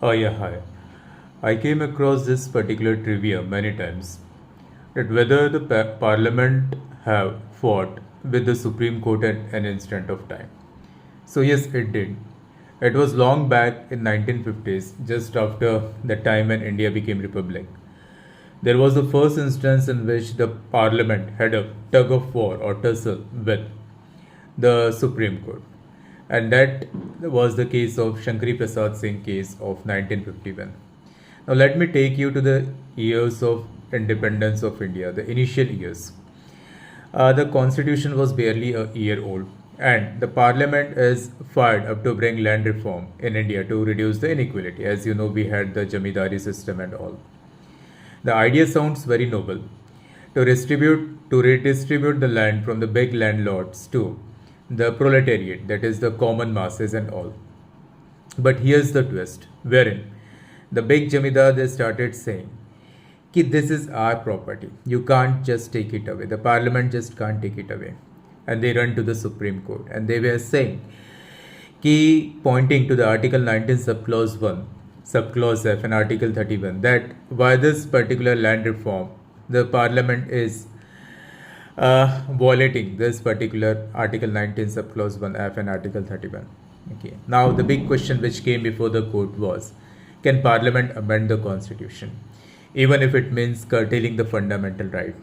Oh yeah, hi. I came across this particular trivia many times that whether the parliament have fought with the Supreme Court at an instant of time. So yes, it did. It was long back in 1950s, just after the time when India became republic. There was the first instance in which the parliament had a tug of war or tussle with the Supreme Court. And that was the case of Shankari Prasad Singh case of 1951. Now let me take you to the years of independence of India, the initial years. The constitution was barely a year old, and the parliament is fired up to bring land reform in India to reduce the inequality. As you know, we had the jamidari system and all. The idea sounds very noble to redistribute the land from the big landlords to the proletariat, that is the common masses and all. But here's the twist, wherein the big jamidar they started saying कि this is our property. You can't just take it away. The parliament just can't take it away. And they run to the Supreme Court. And they were saying कि pointing to the Article 19 subclause 1, subclause F and Article 31 that by this particular land reform, the parliament is violating this particular Article 19 subclause 1F and Article 31. Okay. Now the big question which came before the court was, can Parliament amend the Constitution, even if it means curtailing the fundamental right?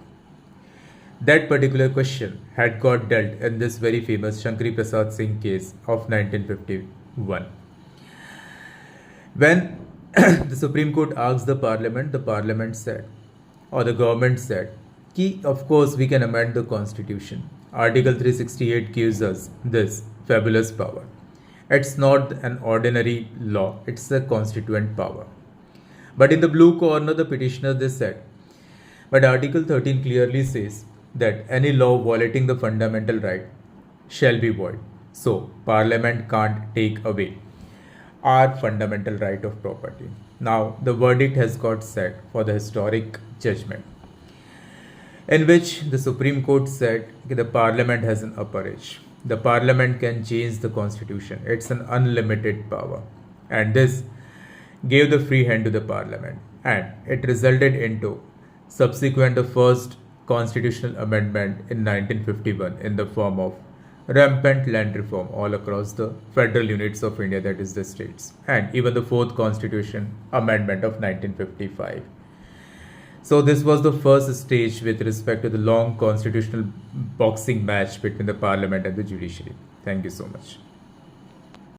That particular question had got dealt in this very famous Shankari Prasad Singh case of 1951. When the Supreme Court asked the Parliament said, or the government said, कि of course we can amend the Constitution. Article 368 gives us this fabulous power. It's not an ordinary law, it's a constituent power. But in the blue corner, the petitioner they said, but Article 13 clearly says that any law violating the fundamental right shall be void. So, Parliament can't take away our fundamental right of property. Now, the verdict has got set for the historic judgment, in which the Supreme Court said that the Parliament has an upper edge. The Parliament can change the Constitution. It's an unlimited power. And this gave the free hand to the Parliament. And it resulted into subsequent the first constitutional amendment in 1951 in the form of rampant land reform all across the federal units of India, that is the states. And even the fourth constitution amendment of 1955. So this was the first stage with respect to the long constitutional boxing match between the parliament and the judiciary. Thank you so much.